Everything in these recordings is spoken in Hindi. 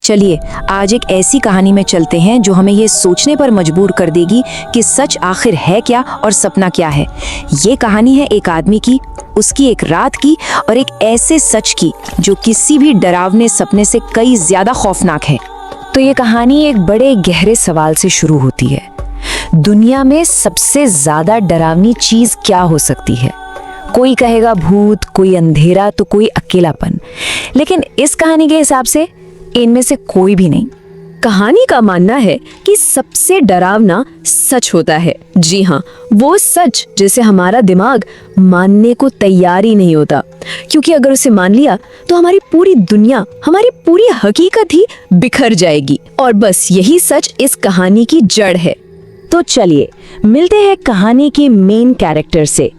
चलिए आज एक ऐसी कहानी में चलते हैं जो हमें ये सोचने पर मजबूर कर देगी कि सच आखिर है क्या और सपना क्या है। ये कहानी है एक आदमी की, उसकी एक रात की और एक ऐसे सच की जो किसी भी डरावने सपने से कई ज्यादा खौफनाक है। तो ये कहानी एक बड़े गहरे सवाल से शुरू होती है। दुनिया में सबसे ज्यादा डरावनी चीज क्या हो सकती है? कोई कहेगा भूत, कोई अंधेरा, तो कोई अकेलापन। लेकिन इस कहानी के हिसाब से इनमें से कोई भी नहीं। कहानी का मानना है कि सबसे डरावना सच होता है। जी हाँ, वो सच जिसे हमारा दिमाग मानने को तैयार ही नहीं होता, क्योंकि अगर उसे मान लिया तो हमारी पूरी दुनिया, हमारी पूरी हकीकत ही बिखर जाएगी। और बस यही सच इस कहानी की जड़ है। तो चलिए मिलते हैं कहानी के मेन कैरेक्टर से।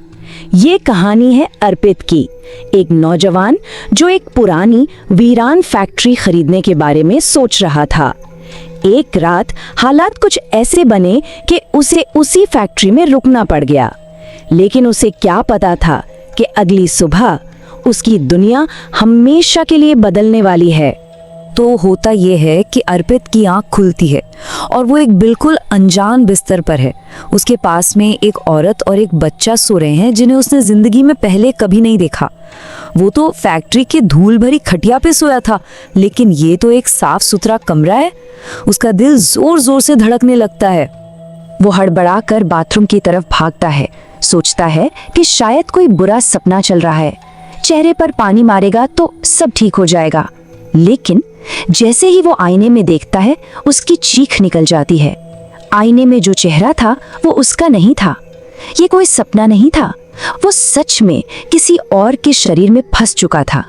ये कहानी है अर्पित की, एक नौजवान जो एक पुरानी वीरान फैक्ट्री खरीदने के बारे में सोच रहा था। एक रात हालात कुछ ऐसे बने कि उसे उसी फैक्ट्री में रुकना पड़ गया। लेकिन उसे क्या पता था कि अगली सुबह उसकी दुनिया हमेशा के लिए बदलने वाली है। तो होता ये है कि अर्पित की आंख खुलती है और वो एक बिल्कुल अनजान बिस्तर पर है। उसके पास में एक औरत और एक बच्चा सो रहे हैं जिन्हें उसने जिंदगी में पहले कभी नहीं देखा। वो तो फैक्ट्री के धूल भरी खटिया पे सोया था, लेकिन ये तो एक साफ सुथरा कमरा है। उसका दिल जोर जोर से धड़कने लगता है। वो हड़बड़ा कर बाथरूम की तरफ भागता है, सोचता है कि शायद कोई बुरा सपना चल रहा है, चेहरे पर पानी मारेगा तो सब ठीक हो जाएगा। लेकिन जैसे ही वो आईने में देखता है, उसकी चीख निकल जाती है। आईने में जो चेहरा था वो उसका नहीं था। ये कोई सपना नहीं था, वो सच में किसी और के शरीर में फंस चुका था।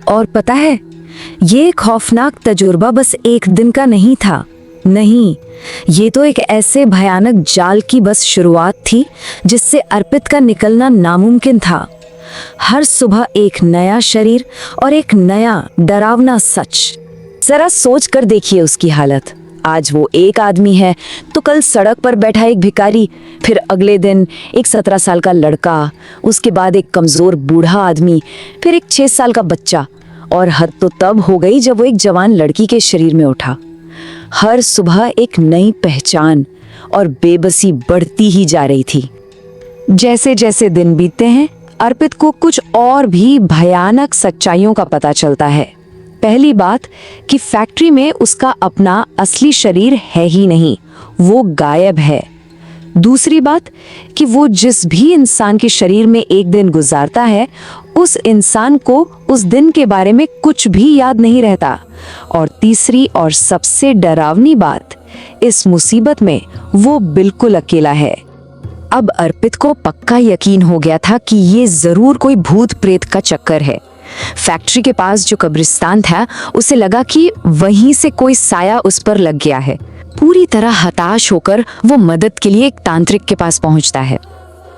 और पता है, ये खौफनाक तजुर्बा बस एक दिन का नहीं था। नहीं, ये तो एक ऐसे भयानक जाल की बस शुरुआत थी जिससे अर्पित का निकलना नामुमकिन था। हर सुबह एक नया शरीर और एक नया डरावना सच। जरा सोच कर देखिए उसकी हालत। आज वो एक आदमी है तो कल सड़क पर बैठा एक भिखारी, फिर अगले दिन एक 17 साल का लड़का, उसके बाद एक कमजोर बूढ़ा आदमी, फिर एक 6 साल का बच्चा, और हद तो तब हो गई जब वो एक जवान लड़की के शरीर में उठा। हर सुबह एक नई पहचान और बेबसी बढ़ती ही जा रही थी। जैसे जैसे दिन बीतते हैं, अर्पित को कुछ और भी भयानक सच्चाइयों का पता चलता है। पहली बात कि फैक्ट्री में उसका अपना असली शरीर है ही नहीं, वो गायब है। दूसरी बात कि वो जिस भी इंसान के शरीर में एक दिन गुजारता है, उस इंसान को उस दिन के बारे में कुछ भी याद नहीं रहता। और तीसरी और सबसे डरावनी बात, इस मुसीबत में वो बिल्कुल अकेला है। अब अर्पित को पक्का यकीन हो गया था कि ये जरूर कोई भूत प्रेत का चक्कर है। फैक्ट्री के पास जो कब्रिस्तान था, उसे लगा कि वहीं से कोई साया उस पर लग गया है। पूरी तरह हताश होकर वो मदद के लिए एक तांत्रिक के पास पहुंचता है।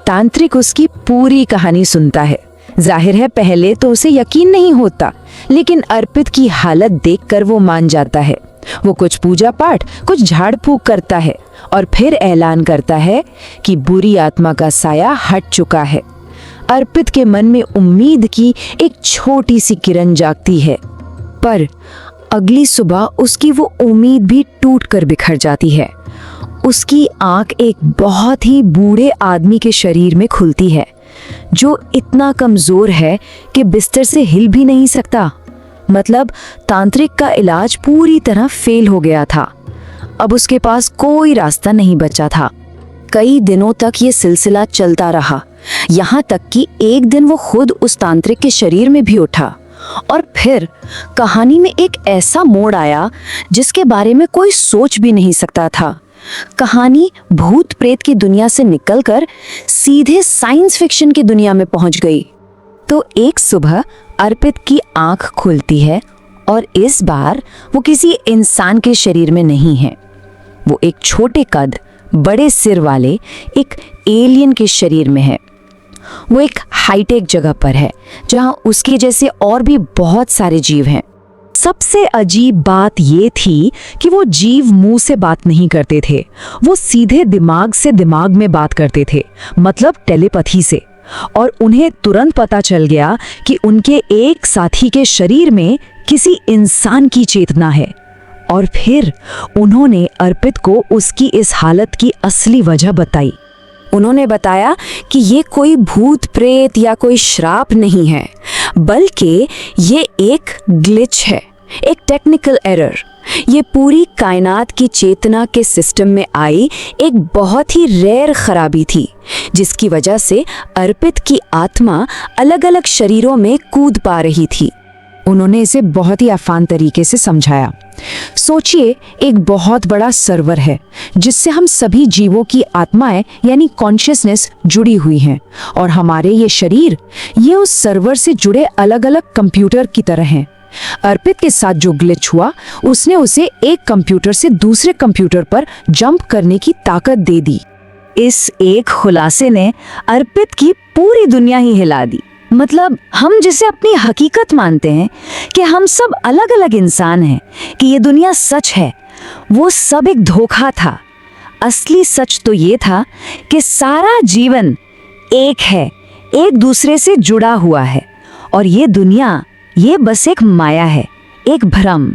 तांत्रिक उसकी पूरी कहानी सुनता है। जाहिर है पहले तो उसे यकीन नहीं होता, लेकिन अर्पित की हालत देखकर वो मान जाता है। वो कुछ पूजा पाठ, कुछ झाड़ फूक करता है और फिर ऐलान करता है कि बुरी आत्मा का साया हट चुका है। अर्पित के मन में उम्मीद की एक छोटी सी किरण जागती है, पर अगली सुबह उसकी वो उम्मीद भी टूट कर बिखर जाती है। उसकी आंख एक बहुत ही बूढ़े आदमी के शरीर में खुलती है, जो इतना कमजोर है कि बिस्तर से हिल भी नहीं सकता। मतलब तांत्रिक का इलाज पूरी तरह फेल हो गया था। अब उसके पास कोई रास्ता नहीं बचा था। कई दिनों तक ये सिलसिला चलता रहा, यहाँ तक कि एक दिन वो खुद उस तांत्रिक के शरीर में भी उठा। और फिर कहानी में एक ऐसा मोड़ आया जिसके बारे में कोई सोच भी नहीं सकता था। कहानी भूत प्रेत की दुनिया से निकलकर सीधे साइंस फिक्शन की दुनिया में पहुंच गई। तो एक सुबह अर्पित की आंख खुलती है और इस बार वो किसी इंसान के शरीर में नहीं है। वो एक छोटे कद, बड़े सिर वाले एक एलियन के शरीर में है। वो एक हाईटेक जगह पर है जहां उसके जैसे और भी बहुत सारे जीव हैं। सबसे अजीब बात ये थी कि वो जीव मुंह से बात नहीं करते थे, वो सीधे दिमाग से दिमाग में बात करते थे, मतलब टेलीपैथी से। और उन्हें तुरंत पता चल गया कि उनके एक साथी के शरीर में किसी इंसान की चेतना है। और फिर उन्होंने अर्पित को उसकी इस हालत की असली वजह बताई। उन्होंने बताया कि ये कोई भूत प्रेत या कोई श्राप नहीं है, बल्कि ये एक ग्लिच है, एक टेक्निकल एरर। ये पूरी कायनात की चेतना के सिस्टम में आई एक बहुत ही रेयर खराबी थी, जिसकी वजह से अर्पित की आत्मा अलग अलग शरीरों में कूद पा रही थी। उन्होंने इसे बहुत ही आसान तरीके से समझाया। सोचिए, एक बहुत बड़ा सर्वर है जिससे हम सभी जीवों की आत्माएं यानी कॉन्शियसनेस जुड़ी हुई हैं, और हमारे ये शरीर ये उस सर्वर से जुड़े अलग अलग कंप्यूटर की तरह हैं। अर्पित के साथ जो ग्लिच हुआ, उसने उसे एक कंप्यूटर से दूसरे कंप्यूटर पर जंप करने की ताकत दे दी। इस एक खुलासे ने अर्पित की पूरी दुनिया ही हिला दी। मतलब हम जिसे अपनी हकीकत मानते हैं कि हम सब अलग अलग इंसान हैं, कि ये दुनिया सच है, वो सब एक धोखा था। असली सच तो ये था कि सारा जीवन एक है, एक दूसरे से जुड़ा हुआ है, और ये दुनिया ये बस एक माया है, एक भ्रम।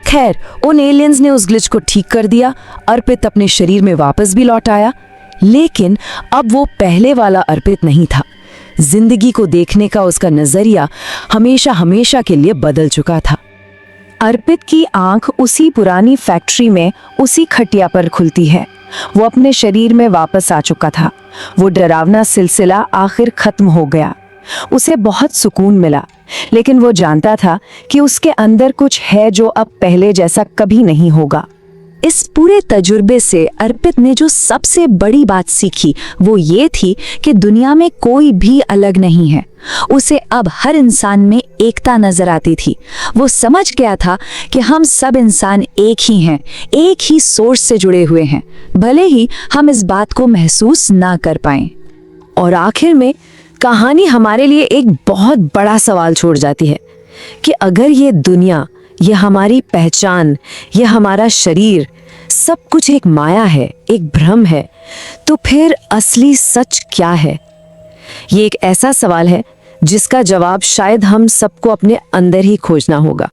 खैर, उन एलियंस ने उस ग्लिच को ठीक कर दिया। अर्पित अपने शरीर में वापस भी लौट आया, लेकिन अब वो पहले वाला अर्पित नहीं था। जिंदगी को देखने का उसका नजरिया हमेशा हमेशा के लिए बदल चुका था। अर्पित की आंख उसी पुरानी फैक्ट्री में उसी खटिया पर खुलती है। वो अपने शरीर में वापस आ चुका था। वो डरावना सिलसिला आखिर खत्म हो गया। उसे बहुत सुकून मिला, लेकिन वो जानता था कि उसके अंदर कुछ है जो अब पहले जैसा कभी नहीं होगा। इस पूरे तजुर्बे से अर्पित ने जो सबसे बड़ी बात सीखी वो ये थी कि दुनिया में कोई भी अलग नहीं है। उसे अब हर इंसान में एकता नजर आती थी। वो समझ गया था कि हम सब इंसान एक ही हैं, एक ही सोर्स से जुड़े हुए हैं, भले ही हम इस बात को महसूस ना कर पाएं। और आखिर में कहानी हमारे लिए एक बहुत बड़ा सवाल छोड़ जाती है कि अगर ये दुनिया, ये हमारी पहचान, ये हमारा शरीर, सब कुछ एक माया है, एक भ्रम है, तो फिर असली सच क्या है? ये एक ऐसा सवाल है जिसका जवाब शायद हम सबको अपने अंदर ही खोजना होगा।